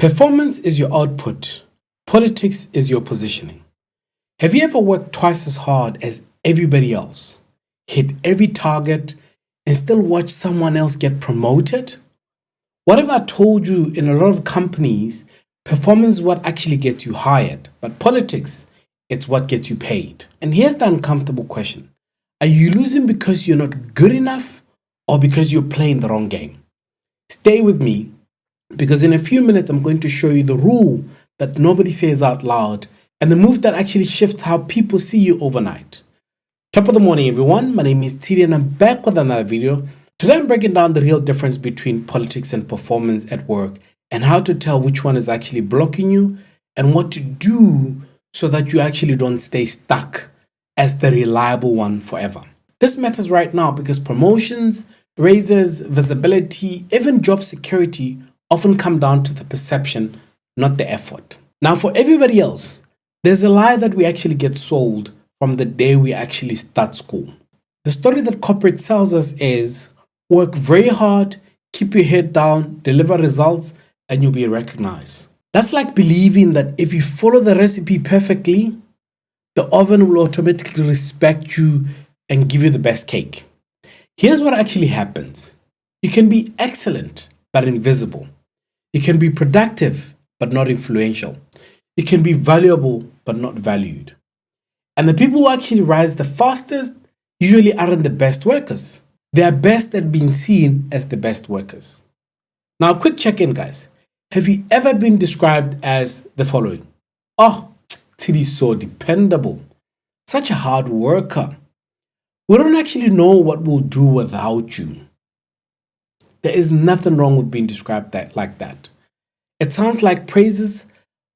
Performance is your output. Politics is your positioning. Have you ever worked twice as hard as everybody else, hit every target, and still watch someone else get promoted? What if I told you in a lot of companies, performance is what actually gets you hired, but politics, it's what gets you paid? And here's the uncomfortable question. Are you losing because you're not good enough or because you're playing the wrong game? Stay with me because in a few minutes, I'm going to show you the rule that nobody says out loud and the move that actually shifts how people see you overnight. Top of the morning, everyone. My name is Tiri and I'm back with another video. Today, I'm breaking down the real difference between politics and performance at work and how to tell which one is actually blocking you and what to do so that you actually don't stay stuck as the reliable one forever. This matters right now because promotions, raises, visibility, even job security often come down to the perception, not the effort. Now, for everybody else, there's a lie that we actually get sold from the day we actually start school. The story that corporate sells us is work very hard, keep your head down, deliver results, and you'll be recognized. That's like believing that if you follow the recipe perfectly, the oven will automatically respect you and give you the best cake. Here's what actually happens. You can be excellent, but invisible. You can be productive, but not influential. You can be valuable, but not valued. And the people who actually rise the fastest usually aren't the best workers. They are best at being seen as the best workers. Now, a quick check-in, guys. Have you ever been described as the following? Oh, Tiri's so dependable. Such a hard worker. We don't actually know what we'll do without you. There is nothing wrong with being described like that. It sounds like praises,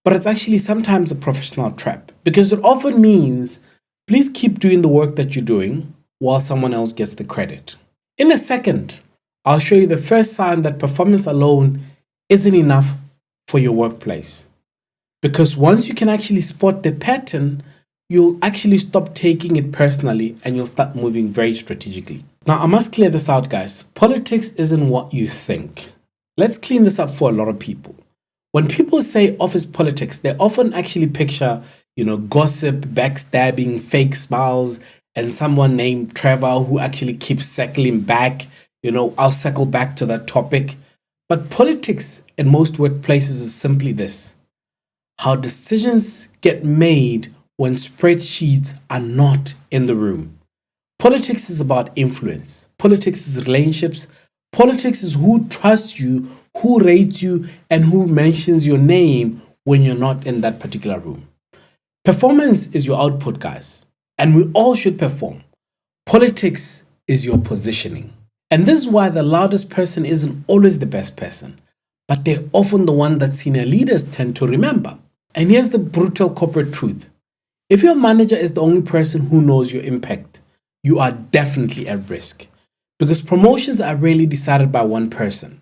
but it's actually sometimes a professional trap because it often means please keep doing the work that you're doing while someone else gets the credit. In a second, I'll show you the first sign that performance alone isn't enough for your workplace. Because once you can actually spot the pattern, you'll actually stop taking it personally and you'll start moving very strategically. Now, I must clear this out, guys. Politics isn't what you think. Let's clean this up for a lot of people. When people say office politics, they often actually picture, gossip, backstabbing, fake smiles, and someone named Trevor who actually keeps circling back. I'll circle back to that topic. But politics in most workplaces is simply this: how decisions get made when spreadsheets are not in the room. Politics is about influence. Politics is relationships. Politics is who trusts you, who rates you, and who mentions your name when you're not in that particular room. Performance is your output, guys, and we all should perform. Politics is your positioning. And this is why the loudest person isn't always the best person, but they're often the one that senior leaders tend to remember. And here's the brutal corporate truth. If your manager is the only person who knows your impact, you are definitely at risk because promotions are rarely decided by one person.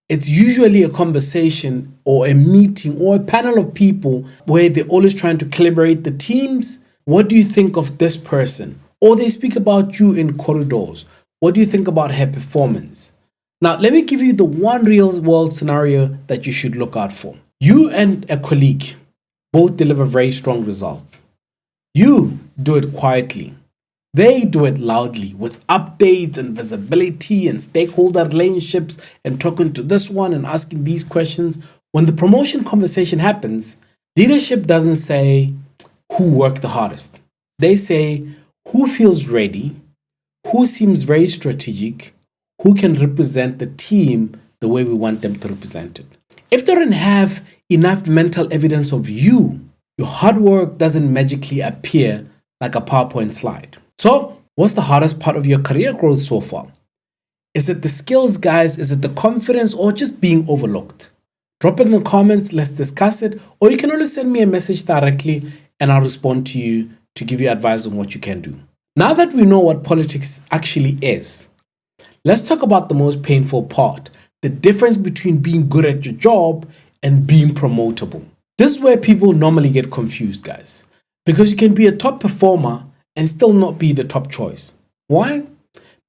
It's usually a conversation or a meeting or a panel of people where they're always trying to calibrate the teams. What do you think of this person? Or they speak about you in corridors. What do you think about her performance? Now, let me give you the one real world scenario that you should look out for. You and a colleague both deliver very strong results. You do it quietly. They do it loudly with updates and visibility and stakeholder relationships and talking to this one and asking these questions. When the promotion conversation happens, leadership doesn't say who worked the hardest. They say who feels ready, who seems very strategic, who can represent the team the way we want them to represent it. If they don't have enough mental evidence of you, your hard work doesn't magically appear like a PowerPoint slide. So, what's the hardest part of your career growth so far? Is it the skills, guys? Is it the confidence or just being overlooked? Drop it in the comments, let's discuss it. Or you can always send me a message directly and I'll respond to you to give you advice on what you can do. Now that we know what politics actually is, let's talk about the most painful part, the difference between being good at your job and being promotable. This is where people normally get confused, guys, because you can be a top performer and still not be the top choice. Why?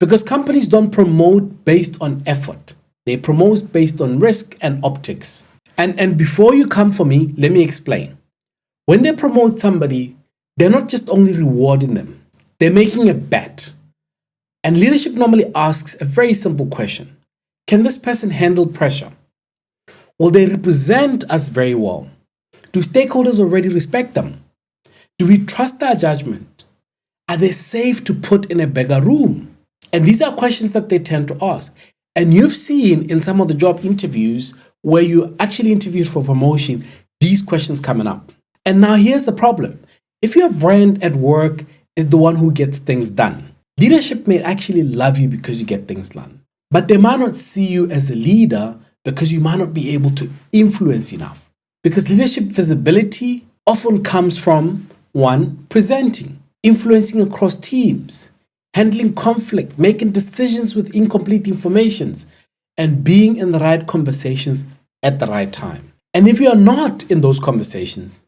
Because companies don't promote based on effort. They promote based on risk and optics. And before you come for me, let me explain. When they promote somebody, they're not just only rewarding them, they're making a bet. And leadership normally asks a very simple question: can this person handle pressure? Will they represent us very well? Do stakeholders already respect them? Do we trust their judgment? Are they safe to put in a bigger room? And these are questions that they tend to ask. And you've seen in some of the job interviews where you actually interviewed for promotion, these questions coming up. And now here's the problem. If your brand at work is the one who gets things done, leadership may actually love you because you get things done. But they might not see you as a leader because you might not be able to influence enough. Because leadership visibility often comes from, one, presenting, influencing across teams, handling conflict, making decisions with incomplete informations, and being in the right conversations at the right time. And if you are not in those conversations,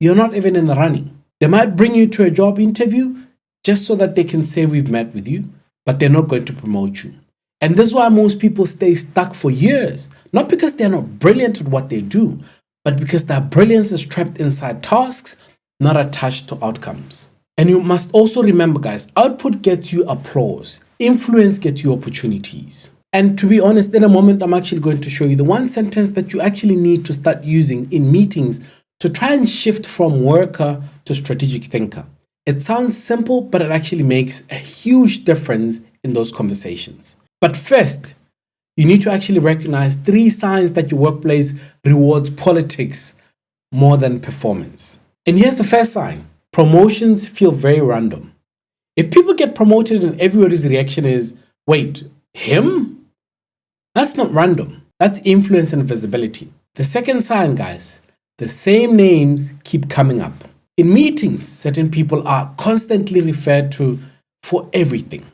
you're not even in the running. They might bring you to a job interview just so that they can say we've met with you, but they're not going to promote you. And this is why most people stay stuck for years, not because they're not brilliant at what they do, but because their brilliance is trapped inside tasks, not attached to outcomes. And you must also remember, guys, output gets you applause, influence gets you opportunities. And to be honest, in a moment, I'm actually going to show you the one sentence that you actually need to start using in meetings to try and shift from worker to strategic thinker. It sounds simple, but it actually makes a huge difference in those conversations. But first, you need to actually recognize 3 signs that your workplace rewards politics more than performance. And here's the first sign. Promotions feel very random. If people get promoted and everybody's reaction is, wait, him? That's not random. That's influence and visibility. The second sign, guys, the same names keep coming up. In meetings, certain people are constantly referred to for everything.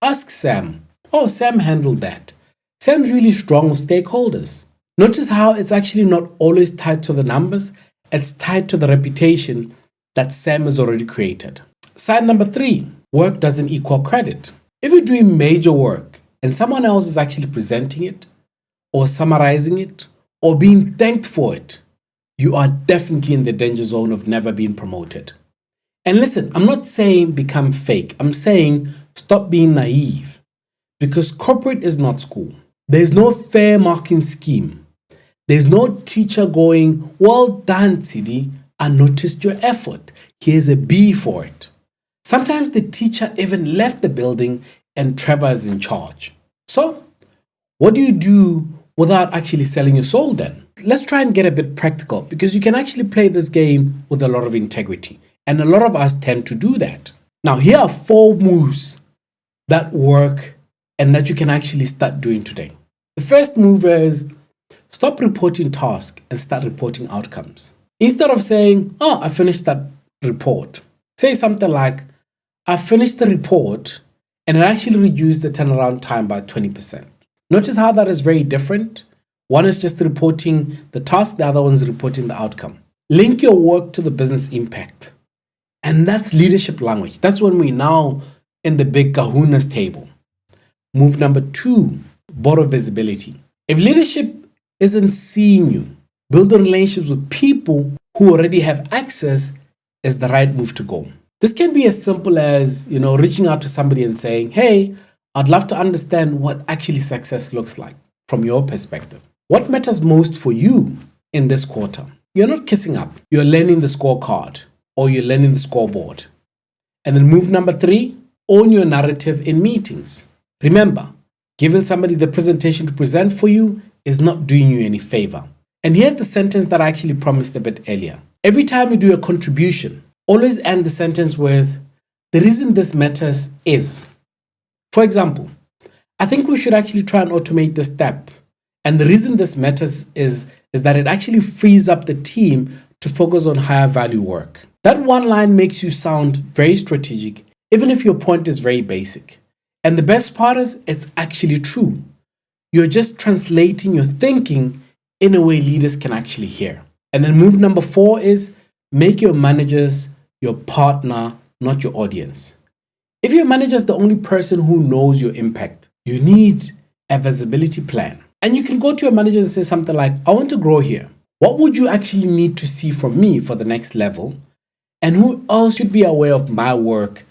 Ask Sam. Oh, Sam handled that. Sam's really strong with stakeholders. Notice how it's actually not always tied to the numbers, it's tied to the reputation that Sam has already created. Sign number 3, work doesn't equal credit. If you're doing major work and someone else is actually presenting it, or summarizing it, or being thanked for it, you are definitely in the danger zone of never being promoted. And listen, I'm not saying become fake. I'm saying stop being naive. Because corporate is not school. There's no fair marking scheme. There's no teacher going, well done, Sidi. I noticed your effort. Here's a B for it. Sometimes the teacher even left the building and Trevor is in charge. So, what do you do without actually selling your soul then? Let's try and get a bit practical because you can actually play this game with a lot of integrity. And a lot of us tend to do that. Now, here are 4 moves that work and that you can actually start doing today. The first move is stop reporting tasks and start reporting outcomes. Instead of saying, oh, I finished that report, say something like, I finished the report and it actually reduced the turnaround time by 20%. Notice how that is very different. One is just reporting the task, the other one is reporting the outcome. Link your work to the business impact. And that's leadership language. That's when we're now in the big kahunas table. Move number 2, borrow visibility. If leadership isn't seeing you, building relationships with people who already have access is the right move to go. This can be as simple as, reaching out to somebody and saying, hey, I'd love to understand what actually success looks like from your perspective. What matters most for you in this quarter? You're not kissing up. You're learning the scorecard or you're learning the scoreboard. And then move number 3, own your narrative in meetings. Remember, giving somebody the presentation to present for you is not doing you any favor. And here's the sentence that I actually promised a bit earlier. Every time you do a contribution, always end the sentence with, the reason this matters is. For example, I think we should actually try and automate this step. And the reason this matters is that it actually frees up the team to focus on higher value work. That one line makes you sound very strategic, even if your point is very basic. And the best part is, it's actually true. You're just translating your thinking in a way leaders can actually hear. And then move number 4 is make your managers your partner, not your audience. If your manager is the only person who knows your impact, you need a visibility plan. And you can go to your manager and say something like, I want to grow here. What would you actually need to see from me for the next level? And who else should be aware of my work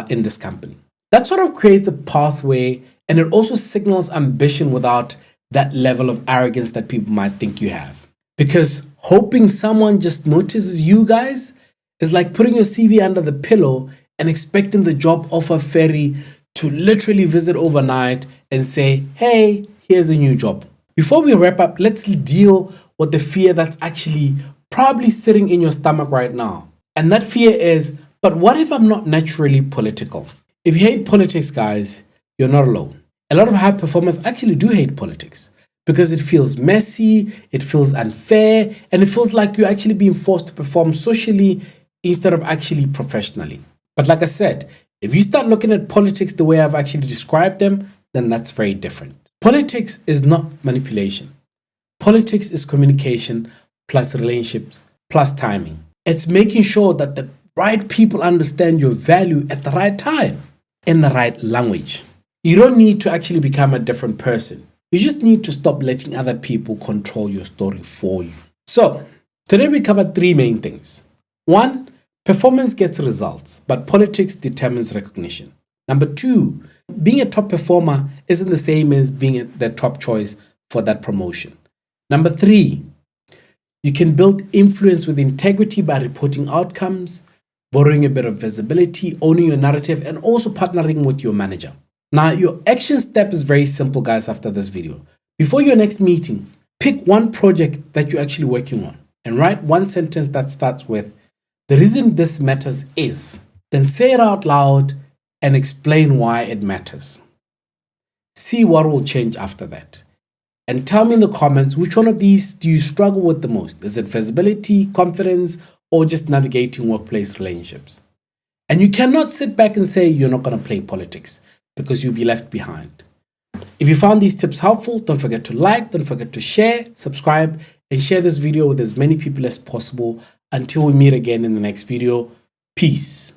in this company? That sort of creates a pathway, and it also signals ambition without that level of arrogance that people might think you have. Because hoping someone just notices you guys is like putting your CV under the pillow and expecting the job offer fairy to literally visit overnight and say, hey, here's a new job. Before we wrap up, let's deal with the fear that's actually probably sitting in your stomach right now. And that fear is, but what if I'm not naturally political? If you hate politics, guys, you're not alone. A lot of high performers actually do hate politics because it feels messy, it feels unfair, and it feels like you're actually being forced to perform socially instead of actually professionally. But like I said, if you start looking at politics the way I've actually described them, then that's very different. Politics is not manipulation. Politics is communication plus relationships plus timing. It's making sure that the right people understand your value at the right time in the right language. You don't need to actually become a different person. You just need to stop letting other people control your story for you. So, today we covered 3 main things. 1, performance gets results, but politics determines recognition. Number 2, being a top performer isn't the same as being the top choice for that promotion. Number 3, you can build influence with integrity by reporting outcomes, borrowing a bit of visibility, owning your narrative, and also partnering with your manager. Now, your action step is very simple, guys, after this video. Before your next meeting, pick one project that you're actually working on and write one sentence that starts with, the reason this matters is, then say it out loud and explain why it matters. See what will change after that. And tell me in the comments, which one of these do you struggle with the most? Is it visibility, confidence, or just navigating workplace relationships? And you cannot sit back and say you're not going to play politics because you'll be left behind. If you found these tips helpful, don't forget to like, don't forget to share, subscribe, and share this video with as many people as possible. Until we meet again in the next video, peace.